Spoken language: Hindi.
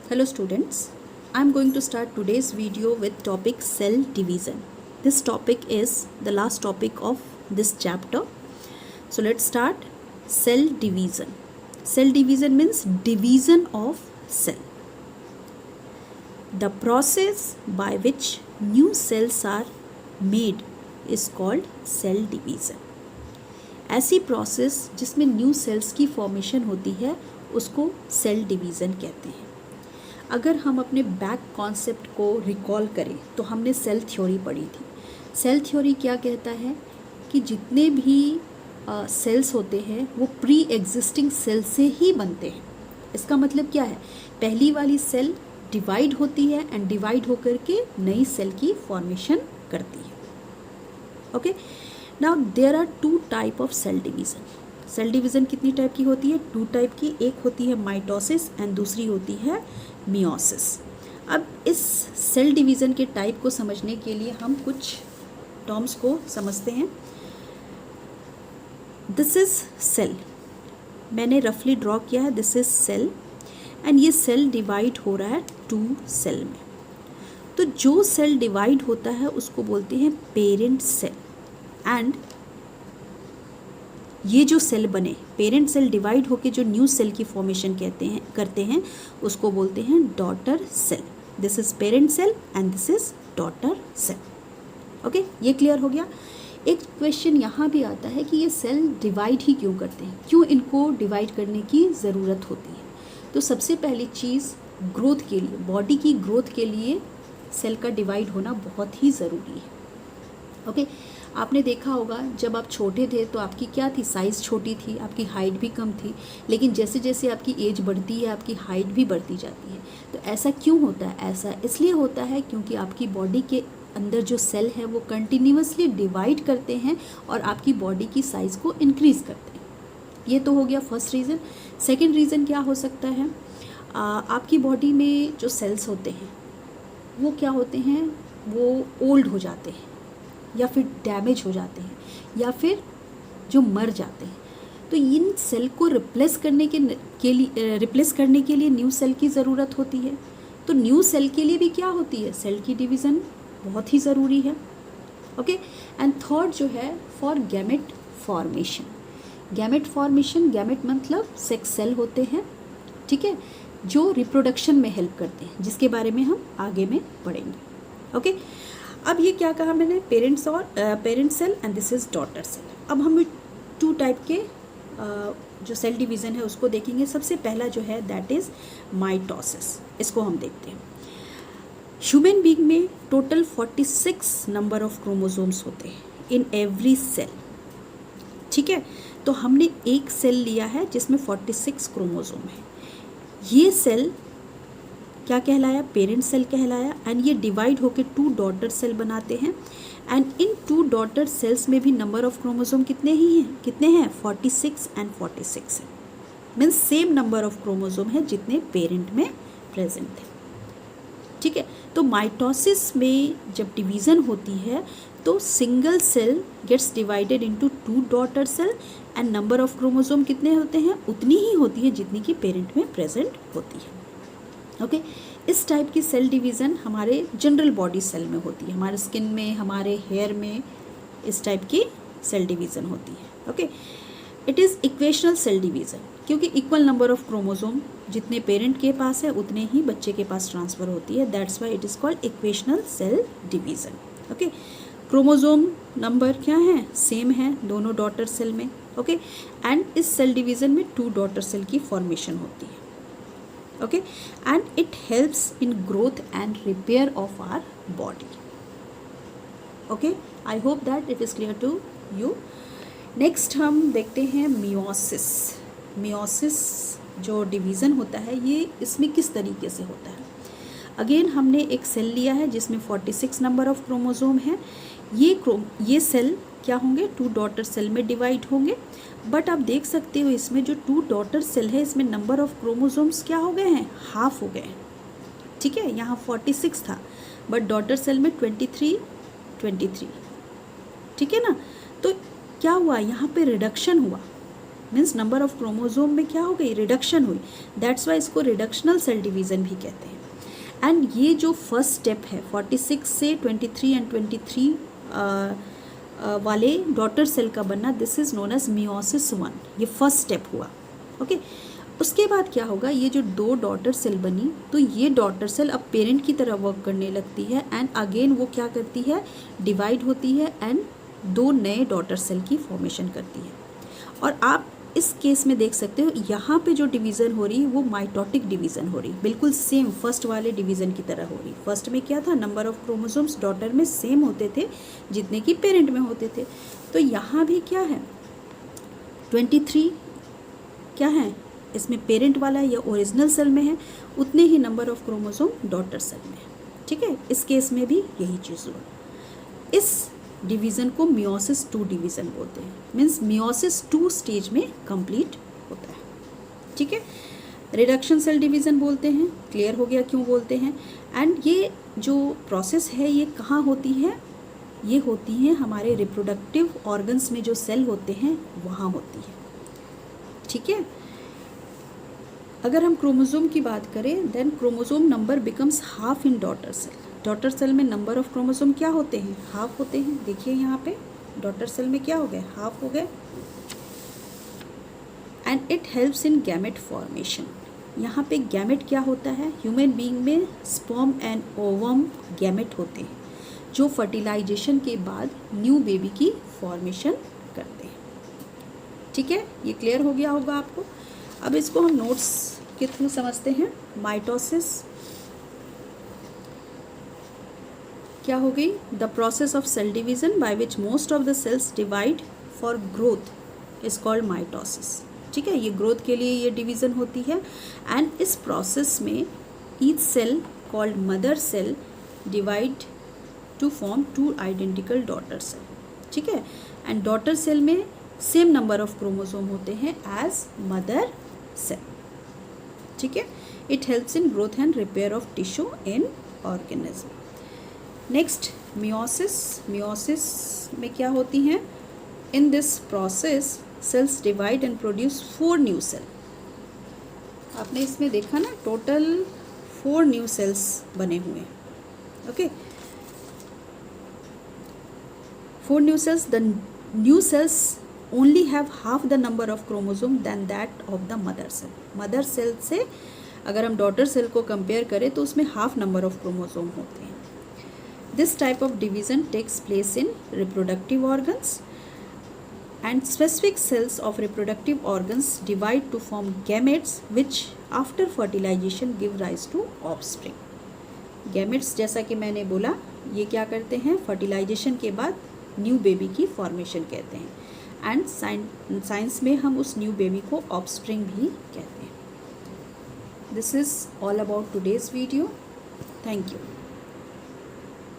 Hello students, I am going to start today's video with topic cell division. This topic is the last topic of this chapter. So let's start cell division. Cell division means division of cell. The process by which new cells are made is called cell division. ऐसी प्रोसेस जिसमें न्यू सेल्स की फॉर्मेशन होती है उसको सेल डिवीज़न कहते हैं. अगर हम अपने बैक कॉन्सेप्ट को रिकॉल करें तो हमने सेल थ्योरी पढ़ी थी. सेल थ्योरी क्या कहता है कि जितने भी सेल्स होते हैं वो प्री एग्जिस्टिंग सेल से ही बनते हैं. इसका मतलब क्या है, पहली वाली सेल डिवाइड होती है एंड डिवाइड होकर के नई सेल की फॉर्मेशन करती है. Okay, now there are two type of cell division. Cell division कितनी टाइप की होती है? टू टाइप की. एक होती है माइटोसिस एंड दूसरी होती है मियोसिस. अब इस सेल डिवीज़न के टाइप को समझने के लिए हम कुछ टर्म्स को समझते हैं. दिस इज़ सेल, मैंने रफली ड्रॉ किया है. दिस इज़ सेल एंड ये सेल डिवाइड हो रहा है टू सेल में. तो जो सेल डिवाइड होता है उसको बोलते हैं पेरेंट सेल. एंड ये जो सेल बने, पेरेंट सेल डिवाइड होके जो न्यू सेल की फॉर्मेशन करते हैं उसको बोलते हैं daughter cell. This is parent cell and this is daughter cell. Okay, ये क्लियर हो गया. एक क्वेश्चन यहाँ भी आता है कि ये सेल डिवाइड ही क्यों करते हैं, क्यों इनको डिवाइड करने की ज़रूरत होती है. तो सबसे पहली चीज़, ग्रोथ के लिए, बॉडी की ग्रोथ के लिए सेल का डिवाइड होना बहुत ही ज़रूरी है. ओके, आपने देखा होगा जब आप छोटे थे तो आपकी क्या थी, साइज़ छोटी थी, आपकी हाइट भी कम थी. लेकिन जैसे जैसे आपकी एज बढ़ती है आपकी हाइट भी बढ़ती जाती है. तो ऐसा क्यों होता है? ऐसा इसलिए होता है क्योंकि आपकी बॉडी के अंदर जो सेल है वो कंटिन्यूअसली डिवाइड करते हैं और आपकी बॉडी की साइज़ को इंक्रीज़ करते हैं. ये तो हो गया फर्स्ट रीज़न. सेकेंड रीज़न क्या हो सकता है, आपकी बॉडी में जो सेल्स होते हैं वो क्या होते हैं, वो ओल्ड हो जाते हैं या फिर डैमेज हो जाते हैं या फिर जो मर जाते हैं. तो इन सेल को रिप्लेस करने के लिए न्यू सेल की ज़रूरत होती है. तो न्यू सेल के लिए भी क्या होती है, सेल की डिवीज़न बहुत ही ज़रूरी है. ओके, एंड थर्ड जो है for gamete formation. Gamete formation, gamete मतलब सेक्स सेल होते हैं, ठीक है, जो रिप्रोडक्शन में हेल्प करते हैं, जिसके बारे में हम आगे में पढ़ेंगे. ओके, अब ये क्या कहा मैंने, parent cell and this is daughter cell. अब हम टू टाइप के जो सेल डिवीज़न है उसको देखेंगे. सबसे पहला जो है दैट इज़ माइटोसिस. इसको हम देखते हैं. ह्यूमन बीइंग में टोटल 46 नंबर ऑफ क्रोमोसोम्स होते हैं इन एवरी सेल. ठीक है, तो हमने एक सेल लिया है जिसमें 46 क्रोमोसोम है. ये सेल क्या कहलाया, पेरेंट सेल कहलाया. एंड ये डिवाइड होकर टू डॉटर सेल बनाते हैं. And in two daughter cells में भी नंबर ऑफ क्रोमोसोम कितने हैं 46 एंड 46 है. Means same number of chromosome है जितने पेरेंट में प्रेजेंट थे. ठीक है, तो माइटोसिस में जब डिवीज़न होती है तो single cell gets divided into two daughter cell and number of chromosome कितने होते हैं, उतनी ही होती है जितनी कि पेरेंट में प्रेजेंट होती है. ओके, इस टाइप की सेल डिवीज़न हमारे जनरल बॉडी सेल में होती है, हमारे स्किन में, हमारे हेयर में इस टाइप की सेल डिवीज़न होती है. Okay, it is equational cell division क्योंकि इक्वल नंबर ऑफ क्रोमोसोम जितने पेरेंट के पास है उतने ही बच्चे के पास ट्रांसफ़र होती है. That's why it is called equational cell division. Okay, chromosome number क्या है, सेम है दोनों डॉटर सेल में. ओके, एंड इस सेल डिवीज़न में टू डॉटर सेल की फॉर्मेशन होती है. Okay, and it helps in growth and repair of our body. Okay, I hope that it is clear to you. Next हम देखते हैं मियोसिस. मियोसिस जो डिवीज़न होता है ये इसमें किस तरीके से होता है. अगेन हमने एक सेल लिया है जिसमें 46 नंबर ऑफ क्रोमोसोम है. ये सेल क्या होंगे, टू डॉटर सेल में डिवाइड होंगे. बट आप देख सकते हो इसमें जो टू डॉटर सेल है इसमें नंबर ऑफ क्रोमोसोम्स क्या हो गए हैं, हाफ हो गए हैं. ठीक है, यहाँ 46 था बट डॉटर सेल में 23. ठीक है ना, तो क्या हुआ, यहाँ पे रिडक्शन हुआ. मीन्स नंबर ऑफ क्रोमोजोम में क्या हो गई, रिडक्शन हुई, दैट्स वाई इसको रिडक्शनल सेल डिवीज़न भी कहते हैं। एंड ये जो फर्स्ट स्टेप है 46 से 23 एंड 23 वाले डॉटर सेल का बनना, this is known as meiosis 1, ये फर्स्ट स्टेप हुआ। ओके उसके बाद क्या होगा, ये जो 2 डॉटर सेल बनी तो ये डॉटर सेल अब पेरेंट की तरह वर्क करने लगती है एंड अगेन वो क्या करती है, डिवाइड होती है एंड 2 नए डॉटर सेल की फॉर्मेशन करती है। और आप इस केस में देख सकते हो यहाँ पे जो डिवीज़न हो रही है वो माइटोटिक डिवीज़न हो रही है, बिल्कुल सेम फर्स्ट वाले डिवीज़न की तरह हो रही। फर्स्ट में क्या था, नंबर ऑफ क्रोमोसोम्स डॉटर में सेम होते थे जितने कि पेरेंट में होते थे। तो यहाँ भी क्या है 23 क्या है, इसमें पेरेंट वाला या ओरिजिनल सेल में है, उतने ही number of chromosome daughter cell में है। ठीक है, इस केस में भी यही चीज़ हुआ। इस डिवीज़न को मियोसिस 2 डिवीज़न बोलते हैं, मीन्स मियोसिस 2 स्टेज में कंप्लीट होता है। ठीक है, रिडक्शन सेल डिवीज़न बोलते हैं, क्लियर हो गया क्यों बोलते हैं। एंड ये जो प्रोसेस है ये कहाँ होती है, ये होती है हमारे रिप्रोडक्टिव ऑर्गन्स में जो सेल होते हैं वहाँ होती है। ठीक है, अगर हम क्रोमोसोम की बात करें then chromosome number becomes half in daughter cell. Daughter cell में नंबर ऑफ क्रोमोसोम क्या होते हैं, हाफ होते हैं। देखिए यहाँ पे डॉटर सेल में क्या हो गए, हाफ हो गए। And it helps in gamete formation. यहाँ पे गैमेट क्या होता है, ह्यूमन बीइंग में स्पर्म एंड ओवम गैमेट होते हैं जो फर्टिलाइजेशन के बाद न्यू बेबी की फॉर्मेशन करते हैं। ठीक है, ये क्लियर हो गया होगा आपको। अब इसको हम नोट्स के थ्रू समझते हैं। माइटोसिस क्या हो गई, the process of cell division by which most of the cells divide for growth is called mitosis. ठीक है, ये ग्रोथ के लिए ये डिवीज़न होती है। एंड इस प्रोसेस में each cell called mother cell divide to form 2 identical daughter cell. ठीक है, एंड डॉटर सेल में सेम नंबर ऑफ क्रोमोसोम होते हैं एज मदर सेल। ठीक है, it helps in growth and repair of tissue in organism. Next meiosis. Meiosis में क्या होती हैं, in this process cells divide and produce 4 new cell. आपने इसमें देखा ना टोटल 4 न्यू सेल्स बने हुए हैं। Okay, 4 new sales. The new sales only have half the number of chromosome than that of the mother cell. Mother cell से अगर हम डॉटर सेल को कंपेयर करें तो उसमें हाफ नंबर ऑफ क्रोमोसोम होते हैं। This type of division takes place in reproductive organs and specific cells of reproductive organs divide to form gametes which after fertilization give rise to offspring. Gametes जैसा कि मैंने बोला ये क्या करते हैं, फर्टिलाइजेशन के बाद न्यू बेबी की फॉर्मेशन कहते हैं। एंड साइंस में हम उस न्यू बेबी को ऑफस्प्रिंग भी कहते हैं। This is all about today's video. Thank you.